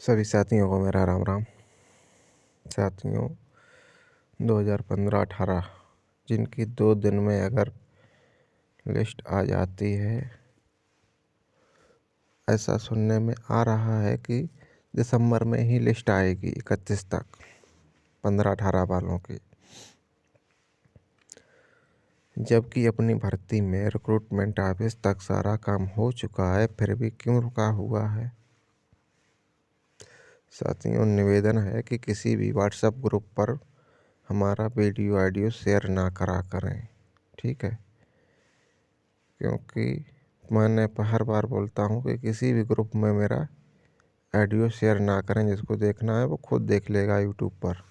सभी साथियों को मेरा राम राम। साथियों, 2015-18 जिनकी 2 दिन में अगर लिस्ट आ जाती है, ऐसा सुनने में आ रहा है कि दिसंबर में ही लिस्ट आएगी 31 तक 15-18 वालों की। जबकि अपनी भर्ती में रिक्रूटमेंट ऑफिस तक सारा काम हो चुका है, फिर भी क्यों रुका हुआ है? साथियों, निवेदन है कि किसी भी व्हाट्सएप ग्रुप पर हमारा वीडियो ऑडियो शेयर ना करा करें, ठीक है? क्योंकि मैंने हर बार बोलता हूँ कि किसी भी ग्रुप में मेरा ऑडियो शेयर ना करें। जिसको देखना है वो खुद देख लेगा यूट्यूब पर।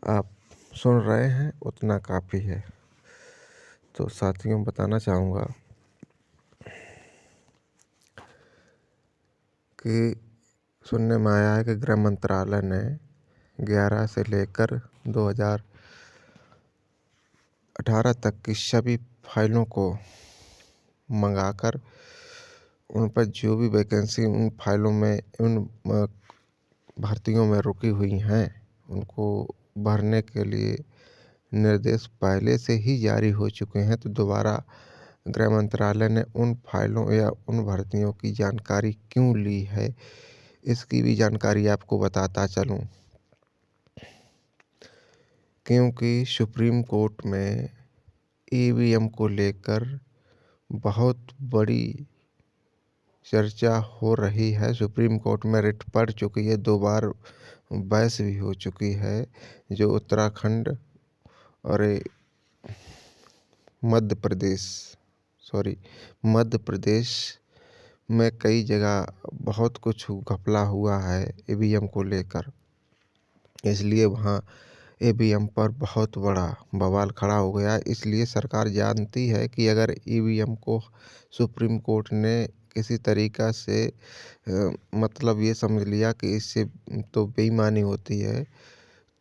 आप सुन रहे हैं उतना काफ़ी है। तो साथियों, बताना चाहूँगा कि सुनने में आया है कि गृह मंत्रालय ने 11 से लेकर 2018 तक की सभी फाइलों को मंगाकर उन पर जो भी वैकेंसी उन फाइलों में उन भर्तियों में रुकी हुई हैं, उनको भरने के लिए निर्देश पहले से ही जारी हो चुके हैं। तो दोबारा गृह मंत्रालय ने उन फाइलों या उन भर्तियों की जानकारी क्यों ली है, इसकी भी जानकारी आपको बताता चलूं। क्योंकि सुप्रीम कोर्ट में ईवीएम को लेकर बहुत बड़ी चर्चा हो रही है। सुप्रीम कोर्ट में रिट पड़ चुकी है, 2 बार बहस भी हो चुकी है। जो उत्तराखंड और मध्य प्रदेश में कई जगह बहुत कुछ घपला हुआ है ईवीएम को लेकर, इसलिए वहाँ ईवीएम पर बहुत बड़ा बवाल खड़ा हो गया। इसलिए सरकार जानती है कि अगर ईवीएम को सुप्रीम कोर्ट ने किसी तरीक़ा से मतलब ये समझ लिया कि इससे तो बेईमानी होती है,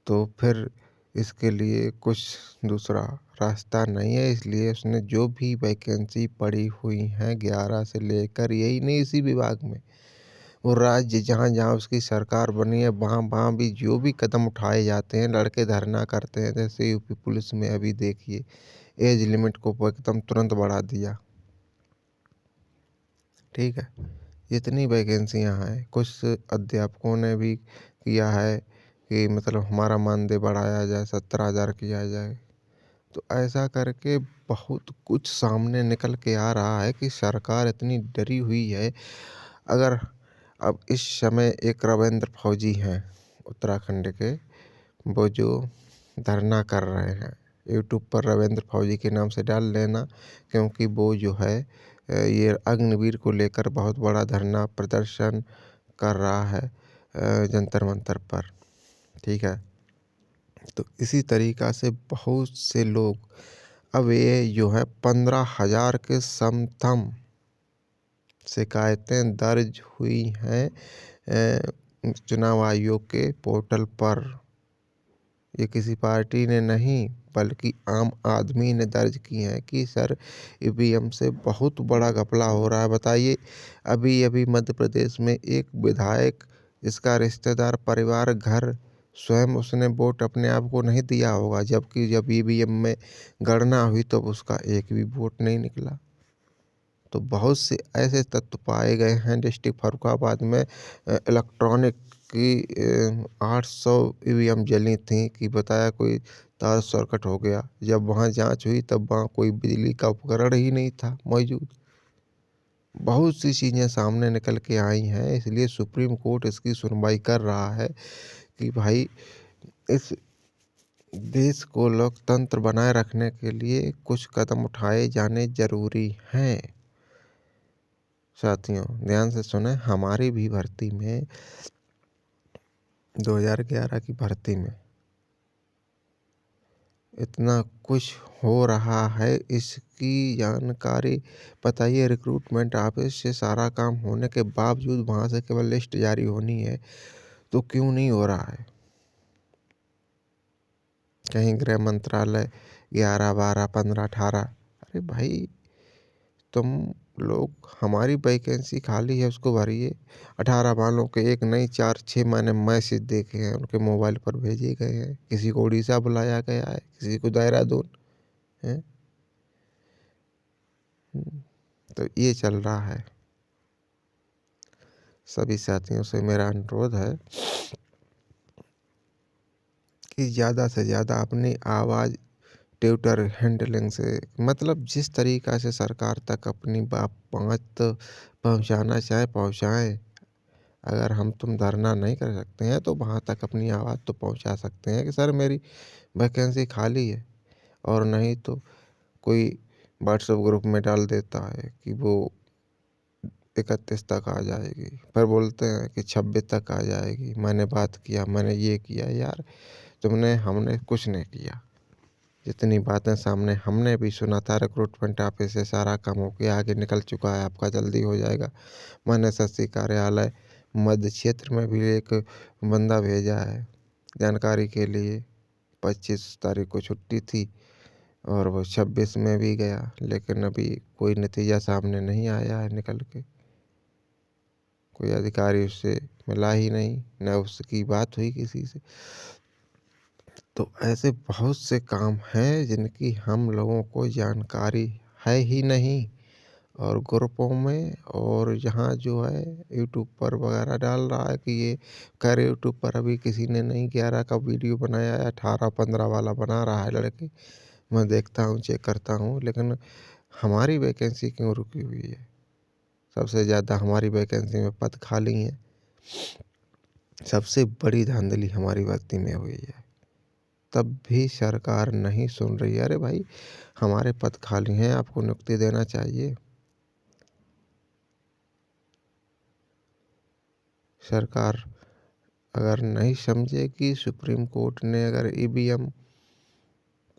तो फिर इसके लिए कुछ दूसरा रास्ता नहीं है। इसलिए उसने जो भी वैकेंसी पड़ी हुई हैं 11 से लेकर, यही नहीं इसी विभाग में, वो राज्य जहाँ जहाँ उसकी सरकार बनी है वहाँ भी जो भी कदम उठाए जाते हैं, लड़के धरना करते हैं। जैसे यूपी पुलिस में अभी देखिए एज लिमिट को एकदम तुरंत बढ़ा दिया, ठीक है? इतनी वैकेंसियाँ हैं। कुछ अध्यापकों ने भी किया है कि मतलब हमारा मानदेय बढ़ाया जाए, 17,000 किया जाए। तो ऐसा करके बहुत कुछ सामने निकल के आ रहा है कि सरकार इतनी डरी हुई है। अगर अब इस समय एक रविंद्र फौजी हैं उत्तराखंड के, वो जो धरना कर रहे हैं, यूट्यूब पर रविंद्र फौजी के नाम से डाल लेना, क्योंकि वो जो है ये अग्निवीर को लेकर बहुत बड़ा धरना प्रदर्शन कर रहा है जंतर मंतर पर, ठीक है? तो इसी तरीक़ा से बहुत से लोग, अब ये जो है 15,000 के समथम शिकायतें दर्ज हुई हैं चुनाव आयोग के पोर्टल पर। ये किसी पार्टी ने नहीं बल्कि आम आदमी ने दर्ज की हैं कि सर ईवीएम से बहुत बड़ा घपला हो रहा है। बताइए, अभी अभी मध्य प्रदेश में एक विधायक, इसका रिश्तेदार परिवार घर स्वयं उसने वोट अपने आप को नहीं दिया होगा, जबकि जब ईवीएम में गणना हुई तो उसका एक भी वोट नहीं निकला। तो बहुत से ऐसे तत्व पाए गए हैं। डिस्ट्रिक्ट फर्रुखाबाद में इलेक्ट्रॉनिक की 800 ईवीएम जली थी कि बताया कोई तार सर्किट हो गया। जब वहाँ जांच हुई तब वहाँ कोई बिजली का उपकरण ही नहीं था मौजूद। बहुत सी चीज़ें सामने निकल के आई हैं, इसलिए सुप्रीम कोर्ट इसकी सुनवाई कर रहा है कि भाई इस देश को लोकतंत्र बनाए रखने के लिए कुछ कदम उठाए जाने जरूरी हैं। साथियों, ध्यान से सुने, हमारी भी भर्ती में 2011 की भर्ती में इतना कुछ हो रहा है, इसकी जानकारी बताइए। रिक्रूटमेंट ऑफिस से सारा काम होने के बावजूद वहाँ से केवल लिस्ट जारी होनी है, तो क्यों नहीं हो रहा है? कहीं गृह मंत्रालय 11, 12, 15, 18, अरे भाई तुम लोग हमारी वैकेंसी खाली है उसको भरिए। 18 वालों के एक नहीं 4-6 मैंने मैसेज देखे हैं, उनके मोबाइल पर भेजे गए हैं। किसी को उड़ीसा बुलाया गया है, किसी को देहरादून है। तो ये चल रहा है। सभी साथियों से मेरा अनुरोध है कि ज़्यादा से ज़्यादा अपनी आवाज़ ट्विटर हैंडलिंग से, मतलब जिस तरीक़ा से सरकार तक अपनी बात पहुँचाना चाहे पहुँचाएँ। अगर हम तुम धरना नहीं कर सकते हैं तो वहाँ तक अपनी आवाज़ तो पहुँचा सकते हैं कि सर मेरी वैकेंसी खाली है। और नहीं तो कोई व्हाट्सएप ग्रुप में डाल देता है कि वो 31 तक आ जाएगी, फिर बोलते हैं कि 26 तक आ जाएगी, मैंने बात किया, मैंने ये किया। यार हमने कुछ नहीं किया। जितनी बातें सामने हमने भी सुना था, रिक्रूटमेंट ऑफिस से सारा काम हो गया, आगे निकल चुका है, आपका जल्दी हो जाएगा। मैंने एसएससी कार्यालय मध्य क्षेत्र में भी एक बंदा भेजा है जानकारी के लिए। 25 तारीख को छुट्टी थी और वो 26 में भी गया, लेकिन अभी कोई नतीजा सामने नहीं आया है निकल के। कोई अधिकारी उससे मिला ही नहीं, न उसकी बात हुई किसी से। तो ऐसे बहुत से काम हैं जिनकी हम लोगों को जानकारी है ही नहीं। और ग्रुपों में और यहाँ जो है यूट्यूब पर वगैरह डाल रहा है कि ये, खैर यूट्यूब पर अभी किसी ने नहीं 11 का वीडियो बनाया है, 18-15 वाला बना रहा है लड़के। मैं देखता हूँ, चेक करता हूँ, लेकिन हमारी वैकेंसी क्यों रुकी हुई है? सबसे ज़्यादा हमारी वैकेंसी में पद खाली हैं। सबसे बड़ी धांधली हमारी भर्ती में हुई है, तब भी सरकार नहीं सुन रही है। अरे भाई, हमारे पद खाली हैं, आपको नियुक्ति देना चाहिए। सरकार अगर नहीं समझेगी, सुप्रीम कोर्ट ने अगर ईवीएम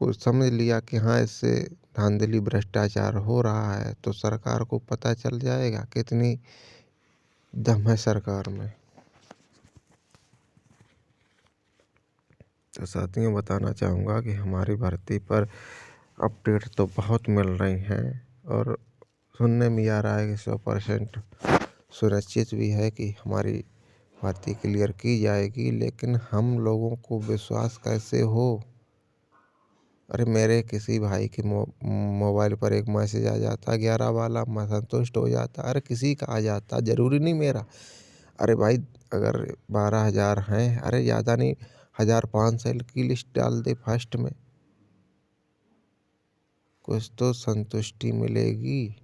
को समझ लिया कि हाँ इससे धांधली भ्रष्टाचार हो रहा है, तो सरकार को पता चल जाएगा कितनी दम है सरकार में। तो साथियों, बताना चाहूँगा कि हमारी भर्ती पर अपडेट तो बहुत मिल रही हैं और सुनने में आ रहा है कि 100% सुनिश्चित भी है कि हमारी भर्ती क्लियर की जाएगी। लेकिन हम लोगों को विश्वास कैसे हो? अरे मेरे किसी भाई के मोबाइल पर एक मैसेज आ जाता 11 वाला, मैं संतुष्ट हो जाता। अरे किसी का आ जाता, ज़रूरी नहीं मेरा। अरे भाई, अगर 12,000 हैं, अरे ज़्यादा नहीं, 1,500 की लिस्ट डाल दे फर्स्ट में, कुछ तो संतुष्टि मिलेगी,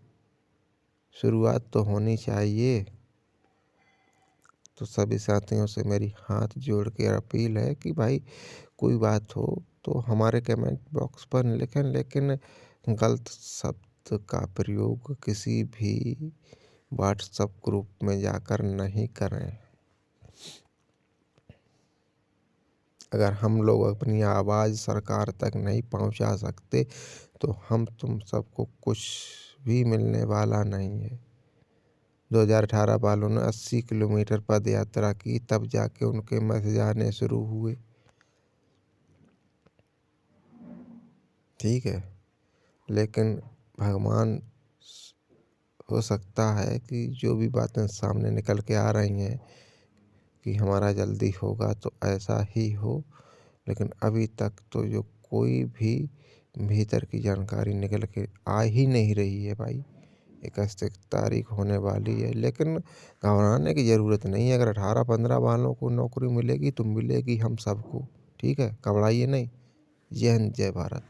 शुरुआत तो होनी चाहिए। तो सभी साथियों से मेरी हाथ जोड़ के अपील है कि भाई कोई बात हो तो हमारे कमेंट बॉक्स पर लिखें, लेकिन गलत शब्द का प्रयोग किसी भी व्हाट्सएप ग्रुप में जाकर नहीं करें। अगर हम लोग अपनी आवाज़ सरकार तक नहीं पहुंचा सकते तो हम तुम सबको कुछ भी मिलने वाला नहीं है। 2018 वालों ने 80 किलोमीटर पद यात्रा की, तब जाके उनके मैसेज आने शुरू हुए। ठीक है, लेकिन भगवान, हो सकता है कि जो भी बातें सामने निकल के आ रही हैं कि हमारा जल्दी होगा तो ऐसा ही हो, लेकिन अभी तक तो जो कोई भी भीतर की जानकारी निकल के आ ही नहीं रही है भाई। 31 तारीख होने वाली है, लेकिन घबराने की ज़रूरत नहीं है। अगर 18-15 वालों को नौकरी मिलेगी तो मिलेगी हम सबको। ठीक है, घबराइए नहीं। जय हिंद, जय भारत।